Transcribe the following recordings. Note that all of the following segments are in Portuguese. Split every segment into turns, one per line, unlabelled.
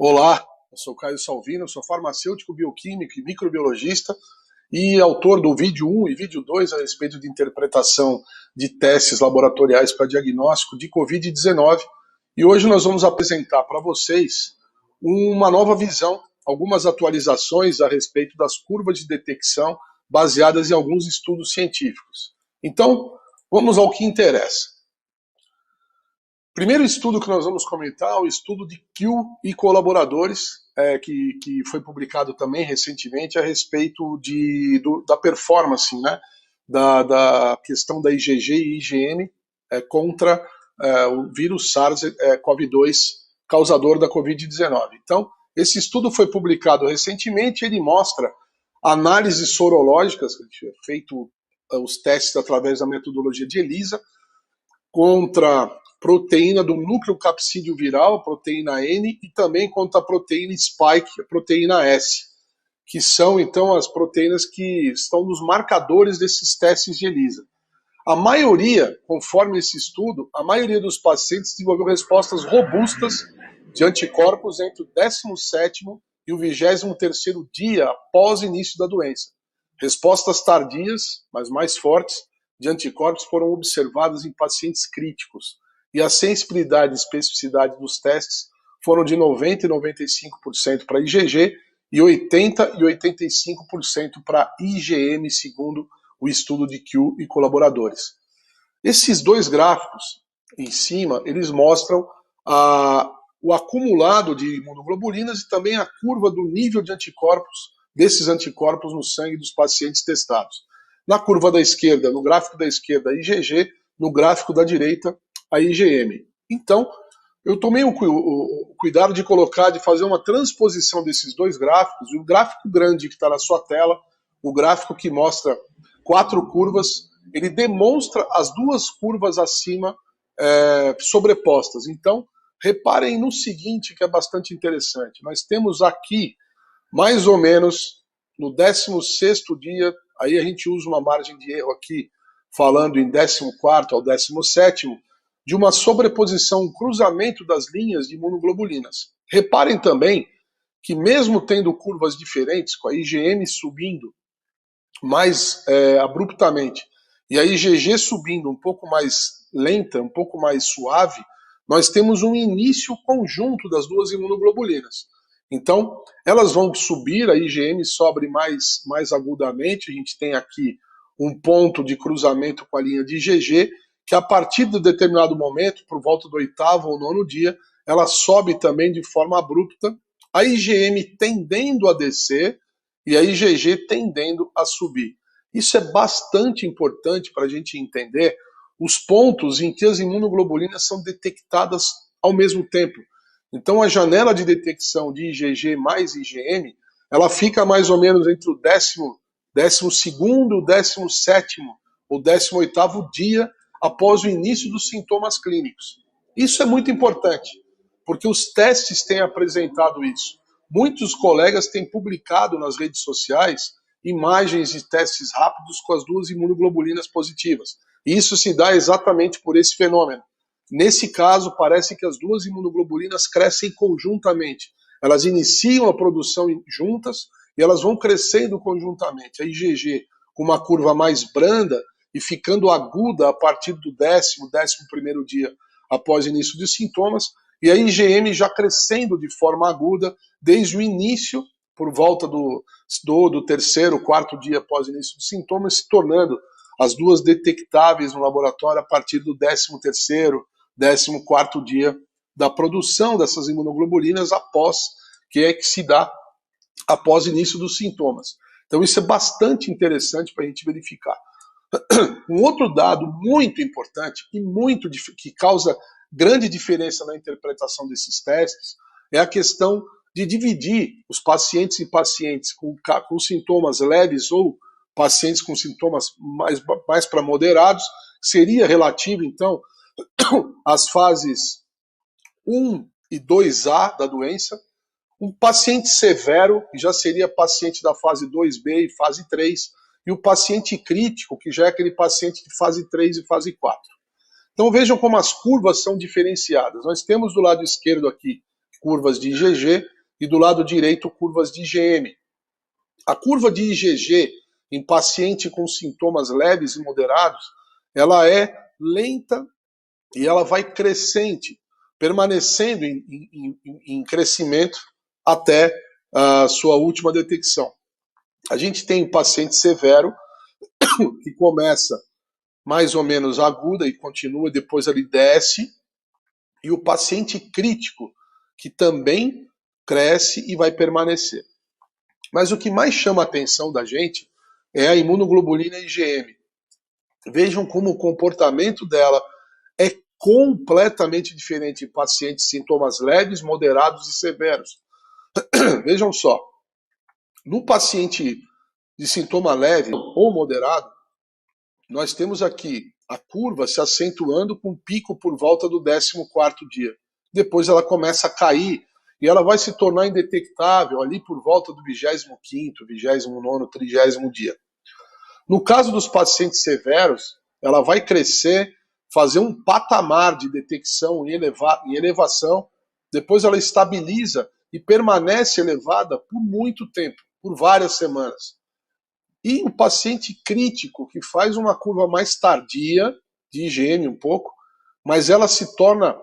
Olá, eu sou Caio Salvino, sou farmacêutico, bioquímico e microbiologista e autor do vídeo 1 e vídeo 2 a respeito de interpretação de testes laboratoriais para diagnóstico de Covid-19. E hoje nós vamos apresentar para vocês uma nova visão, algumas atualizações a respeito das curvas de detecção baseadas em alguns estudos científicos. Então, vamos ao que interessa. Primeiro estudo que nós vamos comentar é o estudo de Kill e colaboradores, que foi publicado também recentemente a respeito da performance, né, da questão da IgG e IgM contra o vírus SARS-CoV-2 causador da Covid-19. Então, esse estudo foi publicado recentemente, ele mostra análises sorológicas, feito os testes através da metodologia de ELISA, contra proteína do núcleo capsídeo viral, a proteína N, e também contra a proteína spike, a proteína S, que são, então, as proteínas que estão nos marcadores desses testes de ELISA. A maioria, conforme esse estudo, a maioria dos pacientes desenvolveu respostas robustas de anticorpos entre o 17º e o 23º dia após o início da doença. Respostas tardias, mas mais fortes, de anticorpos foram observadas em pacientes críticos, e a sensibilidade e especificidade dos testes foram de 90% e 95% para IgG e 80% e 85% para IgM, segundo o estudo de Kill e colaboradores. Esses dois gráficos em cima, eles mostram o acumulado de imunoglobulinas e também a curva do nível de anticorpos, desses anticorpos no sangue dos pacientes testados. Na curva da esquerda, no gráfico da esquerda, a IgG, no gráfico da direita, a IgM. Então, eu tomei o cuidado de fazer uma transposição desses dois gráficos, o gráfico grande que está na sua tela, o gráfico que mostra 4 curvas, ele demonstra as duas curvas acima sobrepostas. Então, reparem no seguinte, que é bastante interessante. Nós temos aqui, mais ou menos, no 16º dia, aí a gente usa uma margem de erro aqui, falando em 14º ao 17º, de uma sobreposição, um cruzamento das linhas de imunoglobulinas. Reparem também que mesmo tendo curvas diferentes, com a IgM subindo mais abruptamente e a IgG subindo um pouco mais lenta, um pouco mais suave, nós temos um início conjunto das duas imunoglobulinas. Então, elas vão subir, a IgM sobe mais agudamente, a gente tem aqui um ponto de cruzamento com a linha de IgG, que a partir de determinado momento, por volta do 8º ou 9º dia, ela sobe também de forma abrupta, a IgM tendendo a descer e a IgG tendendo a subir. Isso é bastante importante para a gente entender os pontos em que as imunoglobulinas são detectadas ao mesmo tempo. Então a janela de detecção de IgG mais IgM, ela fica mais ou menos entre o 12º, 17º ou 18º dia após o início dos sintomas clínicos. Isso é muito importante, porque os testes têm apresentado isso. Muitos colegas têm publicado nas redes sociais imagens de testes rápidos com as duas imunoglobulinas positivas. E isso se dá exatamente por esse fenômeno. Nesse caso, parece que as duas imunoglobulinas crescem conjuntamente. Elas iniciam a produção juntas e elas vão crescendo conjuntamente. A IgG com uma curva mais branda e ficando aguda a partir do 11º dia após o início dos sintomas, e a IgM já crescendo de forma aguda desde o início, por volta do 3º, 4º dia após o início dos sintomas, se tornando as duas detectáveis no laboratório a partir do 13º, 14º dia da produção dessas imunoglobulinas que se dá após o início dos sintomas. Então isso é bastante interessante para a gente verificar. Um outro dado muito importante e que causa grande diferença na interpretação desses testes é a questão de dividir os pacientes em pacientes com sintomas leves ou pacientes com sintomas mais para moderados, seria relativo, então, às fases 1 e 2A da doença. Um paciente severo, que já seria paciente da fase 2B e fase 3, e o paciente crítico, que já é aquele paciente de fase 3 e fase 4. Então vejam como as curvas são diferenciadas. Nós temos do lado esquerdo aqui curvas de IgG, e do lado direito, curvas de IgM. A curva de IgG em paciente com sintomas leves e moderados, ela é lenta e ela vai crescente, permanecendo em crescimento até a sua última detecção. A gente tem um paciente severo que começa mais ou menos aguda e continua, depois ele desce, e o paciente crítico, que também cresce e vai permanecer. Mas o que mais chama a atenção da gente é a imunoglobulina IgM. Vejam como o comportamento dela é completamente diferente em pacientes de sintomas leves, moderados e severos. Vejam só, no paciente de sintoma leve ou moderado, nós temos aqui a curva se acentuando com pico por volta do 14º dia. Depois ela começa a cair e ela vai se tornar indetectável ali por volta do 25º, 29º, 30º dia. No caso dos pacientes severos, ela vai crescer, fazer um patamar de detecção em elevação, depois ela estabiliza e permanece elevada por muito tempo, por várias semanas. E o paciente crítico, que faz uma curva mais tardia, de IgM um pouco, mas ela se torna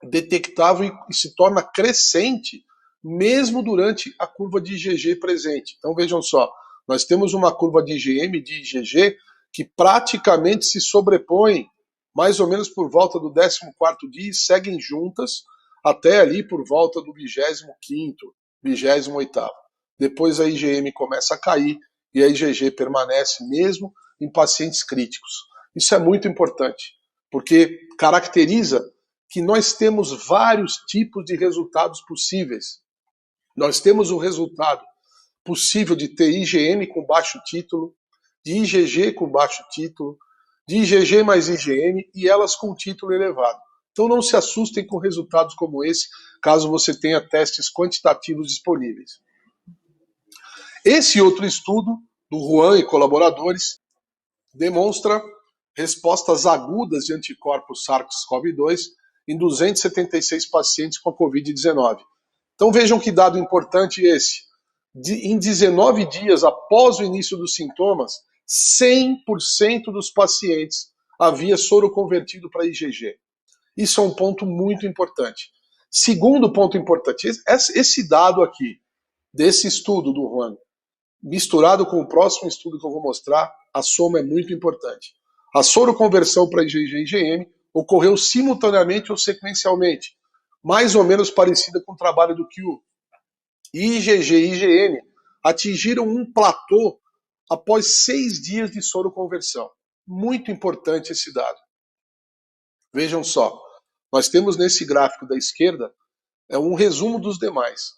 detectável e se torna crescente, mesmo durante a curva de IgG presente. Então vejam só, nós temos uma curva de IgM e de IgG que praticamente se sobrepõem, mais ou menos por volta do 14º dia, e seguem juntas até ali por volta do 25º, 28º. Depois a IgM começa a cair, e a IgG permanece mesmo em pacientes críticos. Isso é muito importante, porque caracteriza que nós temos vários tipos de resultados possíveis. Nós temos o resultado possível de ter IgM com baixo título, de IgG com baixo título, de IgG mais IgM e elas com título elevado. Então não se assustem com resultados como esse, caso você tenha testes quantitativos disponíveis. Esse outro estudo, do Juan e colaboradores, demonstra respostas agudas de anticorpos SARS-CoV-2 em 276 pacientes com a Covid-19. Então vejam que dado importante esse. Em 19 dias após o início dos sintomas, 100% dos pacientes havia soro convertido para IgG. Isso é um ponto muito importante. Segundo ponto importante, esse dado aqui, desse estudo do Juan, misturado com o próximo estudo que eu vou mostrar, a soma é muito importante. A soroconversão para IgG e IgM ocorreu simultaneamente ou sequencialmente, mais ou menos parecida com o trabalho do Q. IgG e IgM atingiram um platô após 6 dias de soroconversão. Muito importante esse dado. Vejam só, nós temos nesse gráfico da esquerda um resumo dos demais.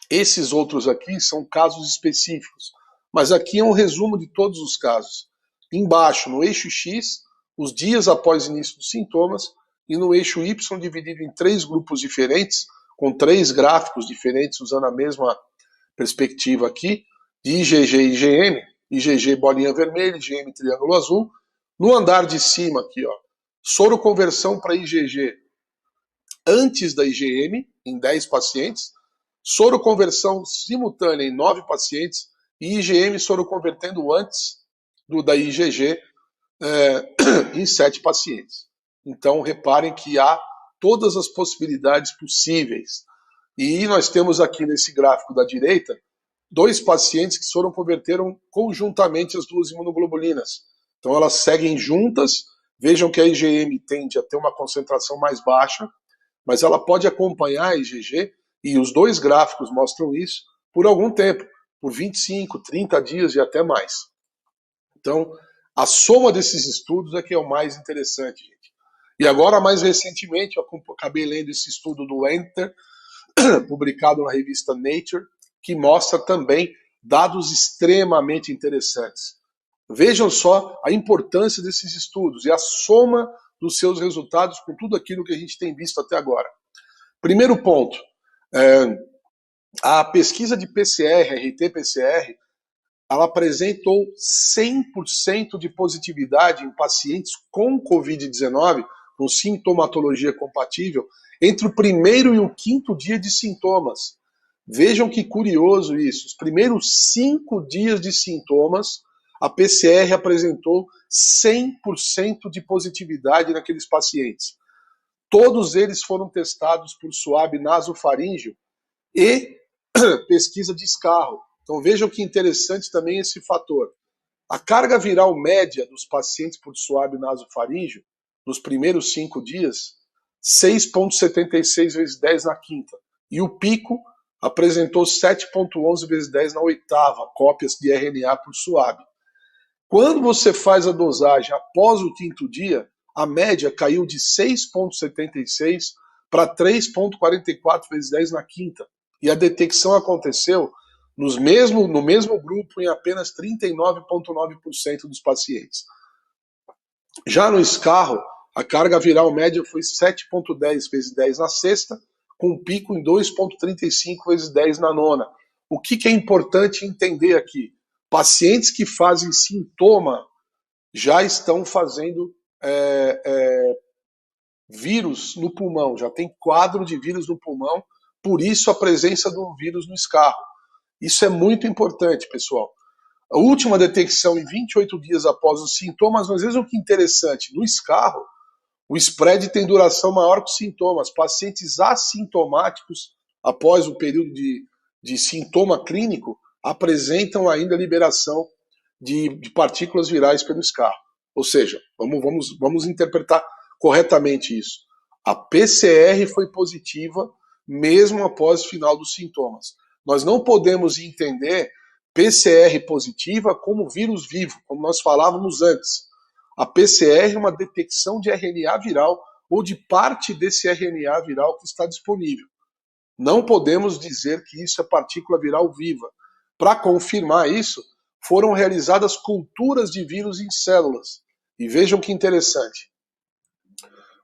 Esses outros aqui são casos específicos, mas aqui é um resumo de todos os casos. Embaixo, no eixo X, os dias após o início dos sintomas, e no eixo Y, dividido em 3 grupos diferentes, com 3 gráficos diferentes, usando a mesma perspectiva aqui, de IgG e IgM, IgG bolinha vermelha, IgM triângulo azul. No andar de cima aqui, ó, soroconversão para IgG antes da IgM, em 10 pacientes, soroconversão simultânea em 9 pacientes e IgM soroconvertendo antes da IgG em 7 pacientes. Então, reparem que há todas as possibilidades possíveis. E nós temos aqui nesse gráfico da direita 2 pacientes que soroconverteram conjuntamente as 2 imunoglobulinas. Então, elas seguem juntas. Vejam que a IgM tende a ter uma concentração mais baixa, mas ela pode acompanhar a IgG, e os 2 gráficos mostram isso, por algum tempo, por 25, 30 dias e até mais. Então, a soma desses estudos é que é o mais interessante, gente. E agora, mais recentemente, eu acabei lendo esse estudo do Enter, publicado na revista Nature, que mostra também dados extremamente interessantes. Vejam só a importância desses estudos e a soma dos seus resultados com tudo aquilo que a gente tem visto até agora. Primeiro ponto, a pesquisa de PCR, RT-PCR, ela apresentou 100% de positividade em pacientes com Covid-19, com sintomatologia compatível, entre o primeiro e o quinto dia de sintomas. Vejam que curioso isso. Os primeiros 5 dias de sintomas, a PCR apresentou 100% de positividade naqueles pacientes. Todos eles foram testados por suave nasofaríngeo e pesquisa de escarro. Então vejam que interessante também esse fator. A carga viral média dos pacientes por suave nasofaríngeo, nos primeiros 5 dias, 6,76 vezes 10 na quinta. E o pico apresentou 7,11 vezes 10 na oitava, cópias de RNA por suave. Quando você faz a dosagem após o quinto dia, a média caiu de 6,76 para 3,44 vezes 10 na quinta. E a detecção aconteceu no mesmo grupo em apenas 39,9% dos pacientes. Já no escarro, a carga viral média foi 7,10 vezes 10 na sexta, com um pico em 2,35 vezes 10 na nona. O que é importante entender aqui? Pacientes que fazem sintoma já estão fazendo vírus no pulmão, já tem quadro de vírus no pulmão, por isso a presença do vírus no escarro. Isso é muito importante, pessoal. A última detecção em 28 dias após os sintomas, mas vezes o que é interessante, no escarro, o spread tem duração maior que os sintomas. Pacientes assintomáticos, após o período de sintoma clínico, apresentam ainda liberação de partículas virais pelo escarro. Ou seja, vamos interpretar corretamente isso. A PCR foi positiva mesmo após o final dos sintomas. Nós não podemos entender PCR positiva como vírus vivo, como nós falávamos antes. A PCR é uma detecção de RNA viral ou de parte desse RNA viral que está disponível. Não podemos dizer que isso é partícula viral viva. Para confirmar isso, foram realizadas culturas de vírus em células. E vejam que interessante.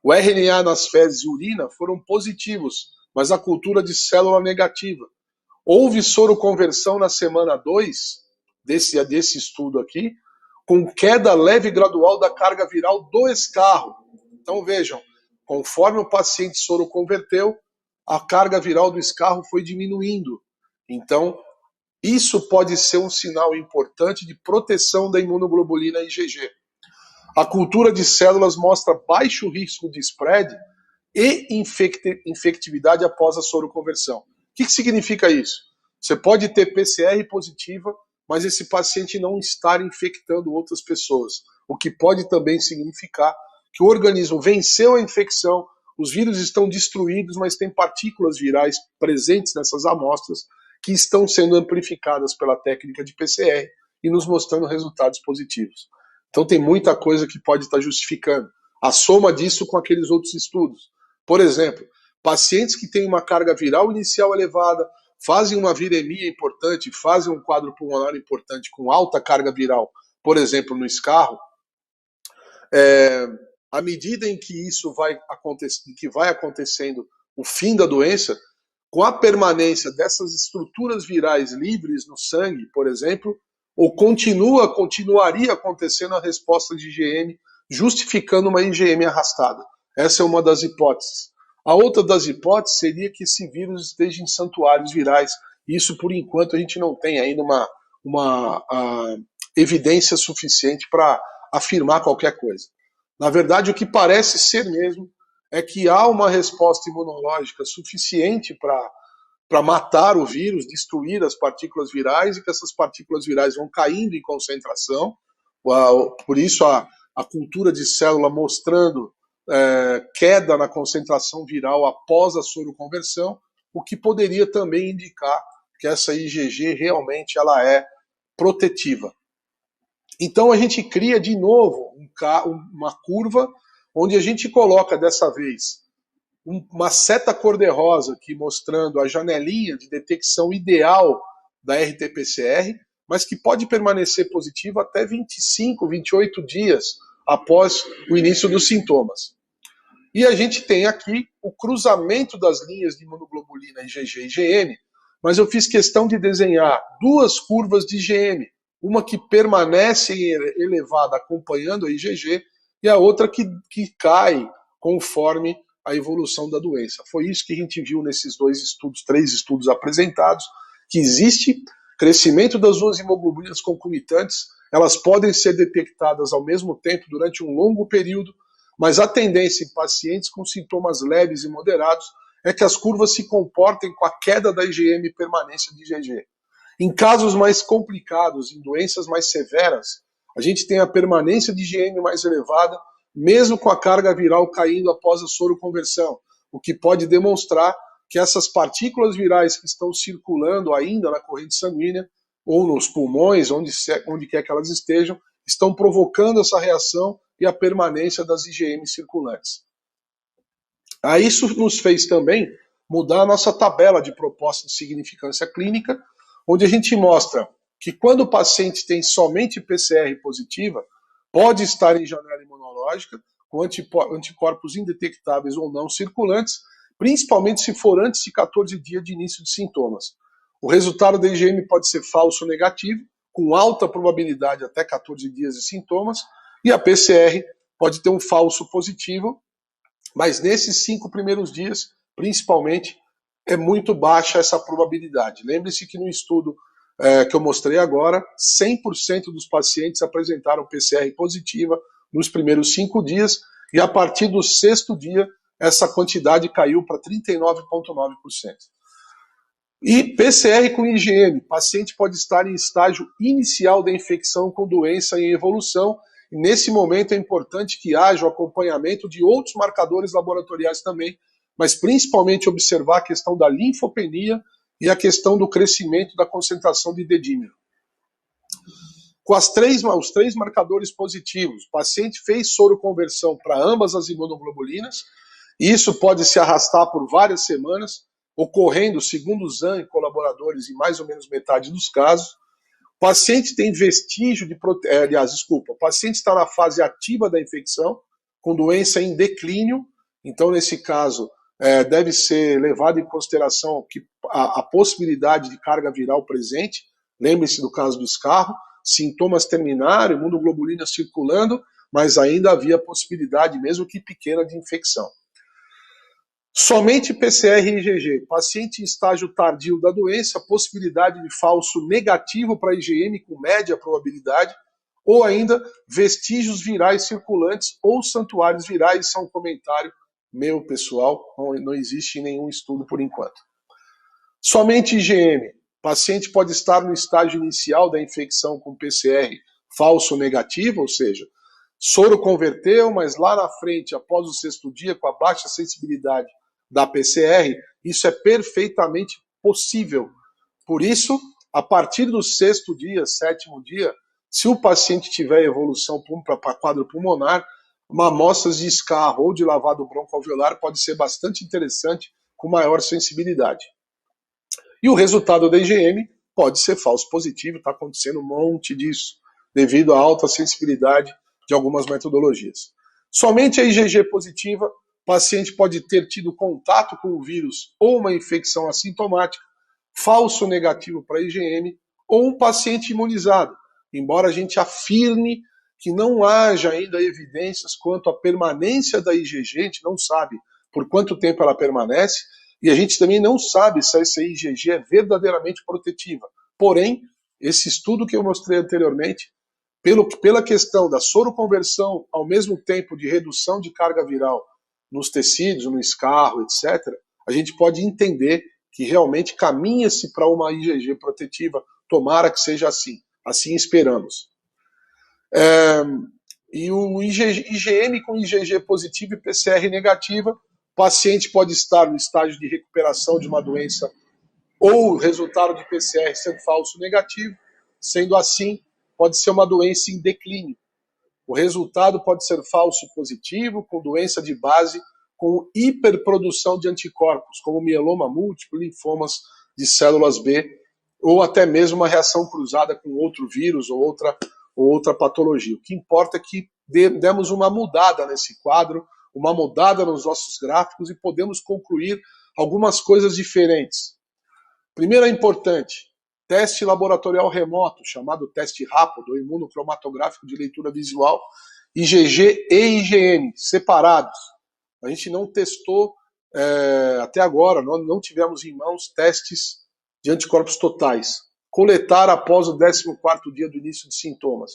O RNA nas fezes e urina foram positivos, mas a cultura de célula negativa. Houve soroconversão na semana 2 desse estudo aqui, com queda leve e gradual da carga viral do escarro. Então vejam, conforme o paciente soroconverteu, a carga viral do escarro foi diminuindo. Então, isso pode ser um sinal importante de proteção da imunoglobulina IgG. A cultura de células mostra baixo risco de spread e infectividade após a soroconversão. O que significa isso? Você pode ter PCR positiva, mas esse paciente não estar infectando outras pessoas, o que pode também significar que o organismo venceu a infecção, os vírus estão destruídos, mas tem partículas virais presentes nessas amostras que estão sendo amplificadas pela técnica de PCR e nos mostrando resultados positivos. Então tem muita coisa que pode estar justificando. A soma disso com aqueles outros estudos. Por exemplo, pacientes que têm uma carga viral inicial elevada, fazem uma viremia importante, fazem um quadro pulmonar importante com alta carga viral, por exemplo, no escarro, à medida em que isso vai acontecendo o fim da doença, com a permanência dessas estruturas virais livres no sangue, por exemplo, ou continuaria acontecendo a resposta de IgM, justificando uma IgM arrastada. Essa é uma das hipóteses. A outra das hipóteses seria que esse vírus esteja em santuários virais. Isso, por enquanto, a gente não tem ainda uma evidência suficiente para afirmar qualquer coisa. Na verdade, o que parece ser mesmo é que há uma resposta imunológica suficiente para matar o vírus, destruir as partículas virais, e que essas partículas virais vão caindo em concentração. Por isso, a cultura de célula mostrando queda na concentração viral após a soroconversão, o que poderia também indicar que essa IgG realmente ela é protetiva. Então a gente cria de novo uma curva onde a gente coloca dessa vez uma seta cor-de-rosa aqui mostrando a janelinha de detecção ideal da RT-PCR, mas que pode permanecer positiva até 25, 28 dias após o início dos sintomas. E a gente tem aqui o cruzamento das linhas de imunoglobulina IgG e IgM, mas eu fiz questão de desenhar duas curvas de IgM, uma que permanece elevada acompanhando a IgG e a outra que cai conforme a evolução da doença. Foi isso que a gente viu nesses três estudos apresentados, que existe crescimento das duas hemoglobinas concomitantes, elas podem ser detectadas ao mesmo tempo durante um longo período, mas a tendência em pacientes com sintomas leves e moderados é que as curvas se comportem com a queda da IgM e permanência de IgG. Em casos mais complicados, em doenças mais severas, a gente tem a permanência de IgM mais elevada, mesmo com a carga viral caindo após a soroconversão, o que pode demonstrar que essas partículas virais que estão circulando ainda na corrente sanguínea, ou nos pulmões, onde quer que elas estejam, estão provocando essa reação e a permanência das IgM circulantes. Aí isso nos fez também mudar a nossa tabela de proposta de significância clínica, onde a gente mostra que quando o paciente tem somente PCR positiva, pode estar em janela imunológica, com anticorpos indetectáveis ou não circulantes, principalmente se for antes de 14 dias de início de sintomas. O resultado da IgM pode ser falso ou negativo, com alta probabilidade até 14 dias de sintomas, e a PCR pode ter um falso positivo, mas nesses 5 primeiros dias, principalmente, é muito baixa essa probabilidade. Lembre-se que no estudo que eu mostrei agora, 100% dos pacientes apresentaram PCR positiva nos primeiros 5 dias, e a partir do 6º dia, essa quantidade caiu para 39,9%. E PCR com IgM, o paciente pode estar em estágio inicial da infecção com doença em evolução, e nesse momento é importante que haja o acompanhamento de outros marcadores laboratoriais também, mas principalmente observar a questão da linfopenia e a questão do crescimento da concentração de dedímero. Com os três marcadores positivos, o paciente fez soroconversão para ambas as imunoglobulinas, e isso pode se arrastar por várias semanas, ocorrendo, segundo o Zhang e colaboradores, em mais ou menos metade dos casos. O paciente tem vestígio de o paciente está na fase ativa da infecção, com doença em declínio, então nesse caso deve ser levado em consideração a possibilidade de carga viral presente. Lembre-se do caso do escarro, sintomas terminaram, imunoglobulina circulando, mas ainda havia possibilidade, mesmo que pequena, de infecção. Somente PCR e IgG. Paciente em estágio tardio da doença, possibilidade de falso negativo para IgM com média probabilidade, ou ainda vestígios virais circulantes ou santuários virais, são um comentário meu pessoal, não existe nenhum estudo por enquanto. Somente IgM. Paciente pode estar no estágio inicial da infecção com PCR falso negativo, ou seja, soro converteu, mas lá na frente, após o 6º dia, com a baixa sensibilidade da PCR, isso é perfeitamente possível. Por isso, a partir do 6º dia, 7º dia, se o paciente tiver evolução para quadro pulmonar, uma amostra de escarro ou de lavado broncoalveolar pode ser bastante interessante, com maior sensibilidade. E o resultado da IgM pode ser falso positivo, está acontecendo um monte disso, devido à alta sensibilidade de algumas metodologias. Somente a IgG positiva, o paciente pode ter tido contato com o vírus ou uma infecção assintomática, falso negativo para IgM, ou um paciente imunizado, embora a gente afirme que não haja ainda evidências quanto à permanência da IgG, a gente não sabe por quanto tempo ela permanece, e a gente também não sabe se essa IgG é verdadeiramente protetiva. Porém, esse estudo que eu mostrei anteriormente, pela questão da soroconversão ao mesmo tempo de redução de carga viral nos tecidos, no escarro, etc., a gente pode entender que realmente caminha-se para uma IgG protetiva, tomara que seja assim, assim esperamos. E o IgM com IgG positivo e PCR negativa, o paciente pode estar no estágio de recuperação de uma doença ou resultado de PCR sendo falso negativo, sendo assim, pode ser uma doença em declínio. O resultado pode ser falso positivo, com doença de base, com hiperprodução de anticorpos, como mieloma múltiplo, linfomas de células B, ou até mesmo uma reação cruzada com outro vírus ou outra patologia. O que importa é que demos uma mudada nesse quadro, uma mudada nos nossos gráficos e podemos concluir algumas coisas diferentes. Primeiro é importante, teste laboratorial remoto, chamado teste rápido, ou imunocromatográfico de leitura visual, IgG e IgM, separados. a gente não testou até agora, nós não tivemos em mãos testes de anticorpos totais. Coletar após o 14º dia do início de sintomas.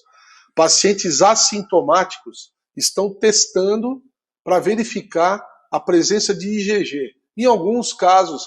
Pacientes assintomáticos estão testando para verificar a presença de IgG. Em alguns casos,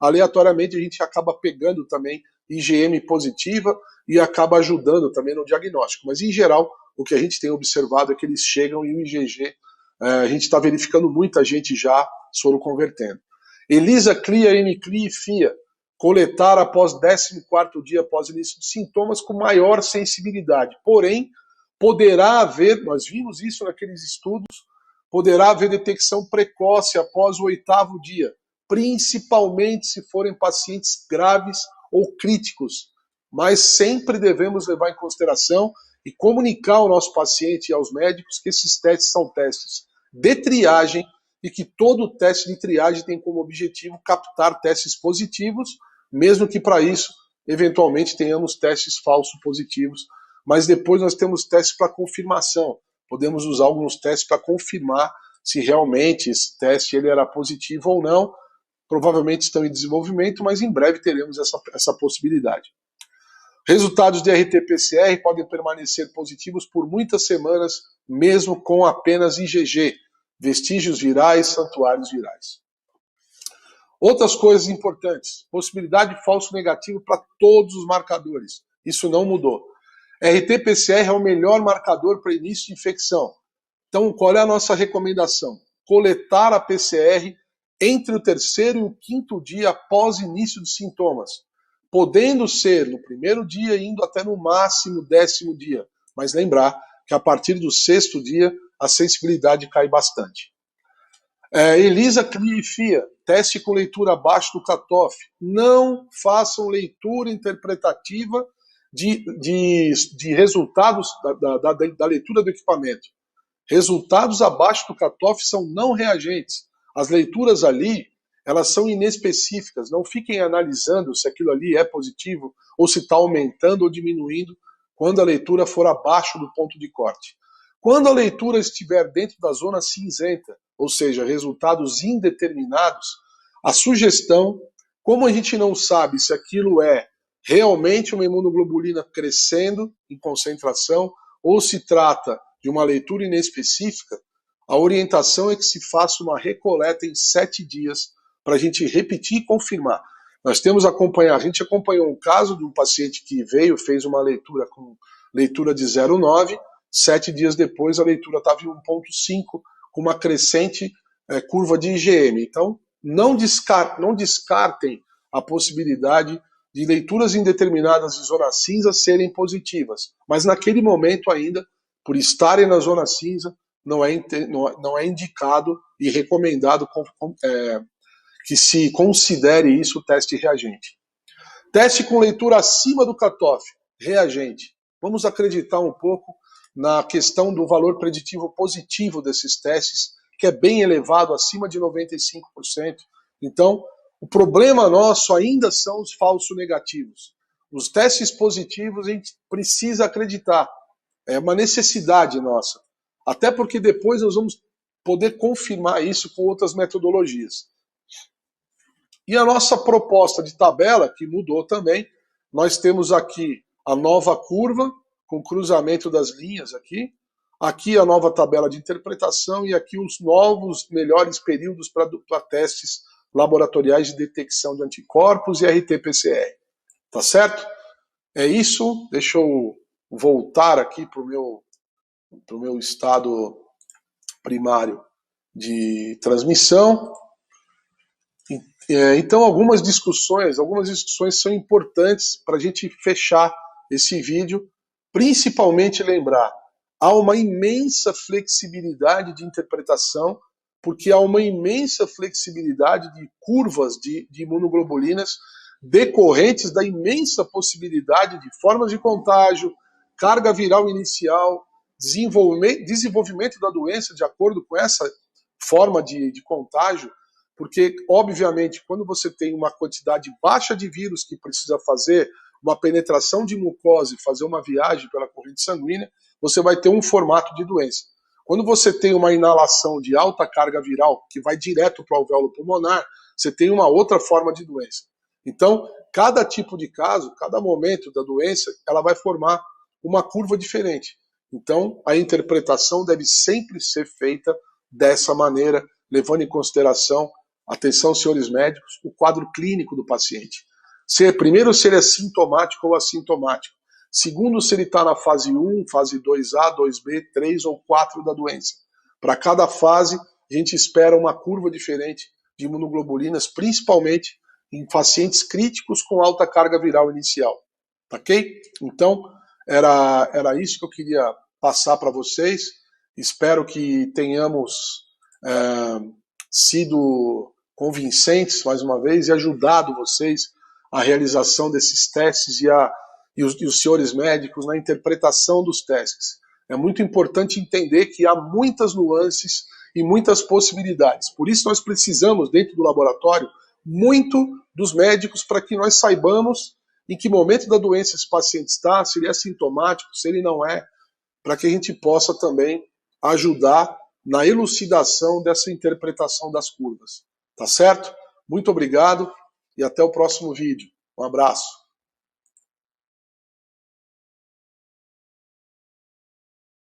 aleatoriamente, a gente acaba pegando também IgM positiva e acaba ajudando também no diagnóstico. Mas, em geral, o que a gente tem observado é que eles chegam e o IgG, a gente está verificando muita gente já soroconvertendo. ELISA, CLIA, MCLIA e FIA, coletar após 14º dia após o início de sintomas com maior sensibilidade. Porém, poderá haver, nós vimos isso naqueles estudos, poderá haver detecção precoce após o 8º dia, principalmente se forem pacientes graves ou críticos. Mas sempre devemos levar em consideração e comunicar ao nosso paciente e aos médicos que esses testes são testes de triagem e que todo teste de triagem tem como objetivo captar testes positivos, mesmo que para isso, eventualmente, tenhamos testes falsos positivos. Mas depois nós temos testes para confirmação. Podemos usar alguns testes para confirmar se realmente esse teste ele era positivo ou não. Provavelmente estão em desenvolvimento, mas em breve teremos essa possibilidade. Resultados de RT-PCR podem permanecer positivos por muitas semanas, mesmo com apenas IgG, vestígios virais, santuários virais. Outras coisas importantes. Possibilidade de falso negativo para todos os marcadores. Isso não mudou. RT-PCR é o melhor marcador para início de infecção. Então, qual é a nossa recomendação? Coletar a PCR entre o 3º e o 5º dia após início dos sintomas, podendo ser no 1º dia indo até no máximo 10º dia. Mas lembrar que a partir do 6º dia a sensibilidade cai bastante. ELISA, CLIA e FIA, teste com leitura abaixo do cutoff. Não façam leitura interpretativa de resultados da leitura do equipamento. Resultados abaixo do cutoff são não reagentes. As leituras ali, elas são inespecíficas. Não fiquem analisando se aquilo ali é positivo ou se está aumentando ou diminuindo quando a leitura for abaixo do ponto de corte. Quando a leitura estiver dentro da zona cinzenta, ou seja, resultados indeterminados, a sugestão, como a gente não sabe se aquilo é realmente uma imunoglobulina crescendo em concentração ou se trata de uma leitura inespecífica, a orientação é que se faça uma recoleta em 7 dias para a gente repetir e confirmar. Nós temos acompanhado, a gente acompanhou um caso de um paciente que veio, fez uma leitura com leitura de 0,9, 7 dias depois a leitura estava em 1,5, com uma crescente curva de IgM. Então, não descartem a possibilidade de leituras indeterminadas de zona cinza serem positivas. Mas naquele momento ainda, por estarem na zona cinza, não é indicado e recomendado que se considere isso teste reagente. Teste com leitura acima do cutoff, reagente. Vamos acreditar um pouco na questão do valor preditivo positivo desses testes, que é bem elevado, acima de 95%. Então, o problema nosso ainda são os falsos negativos. Os testes positivos a gente precisa acreditar. É uma necessidade nossa. Até porque depois nós vamos poder confirmar isso com outras metodologias. E a nossa proposta de tabela, que mudou também, nós temos aqui a nova curva, com cruzamento das linhas aqui. Aqui a nova tabela de interpretação e aqui os novos melhores períodos para testes laboratoriais de detecção de anticorpos e RT-PCR. Tá certo? É isso. Deixa eu voltar aqui para o meu estado primário de transmissão. Então, algumas discussões são importantes para a gente fechar esse vídeo, principalmente lembrar, há uma imensa flexibilidade de interpretação, porque há uma imensa flexibilidade de curvas de imunoglobulinas decorrentes da imensa possibilidade de formas de contágio, carga viral inicial, desenvolvimento da doença de acordo com essa forma de contágio, porque, obviamente, quando você tem uma quantidade baixa de vírus que precisa fazer uma penetração de mucosa e fazer uma viagem pela corrente sanguínea, você vai ter um formato de doença. Quando você tem uma inalação de alta carga viral, que vai direto para o alvéolo pulmonar, você tem uma outra forma de doença. Então, cada tipo de caso, cada momento da doença, ela vai formar uma curva diferente. Então, a interpretação deve sempre ser feita dessa maneira, levando em consideração, atenção, senhores médicos, o quadro clínico do paciente. Primeiro, se ele é sintomático ou assintomático. Segundo, se ele está na fase 1, fase 2A, 2B, 3 ou 4 da doença. Para cada fase, a gente espera uma curva diferente de imunoglobulinas, principalmente em pacientes críticos com alta carga viral inicial. Ok? Então, era isso que eu queria passar para vocês. Espero que tenhamos sido convincentes, mais uma vez, e ajudado vocês a realização desses testes e os senhores médicos na interpretação dos testes. É muito importante entender que há muitas nuances e muitas possibilidades. Por isso nós precisamos, dentro do laboratório, muito dos médicos para que nós saibamos em que momento da doença esse paciente está, se ele é sintomático, se ele não é, para que a gente possa também ajudar na elucidação dessa interpretação das curvas. Tá certo? Muito obrigado e até o próximo vídeo. Um abraço.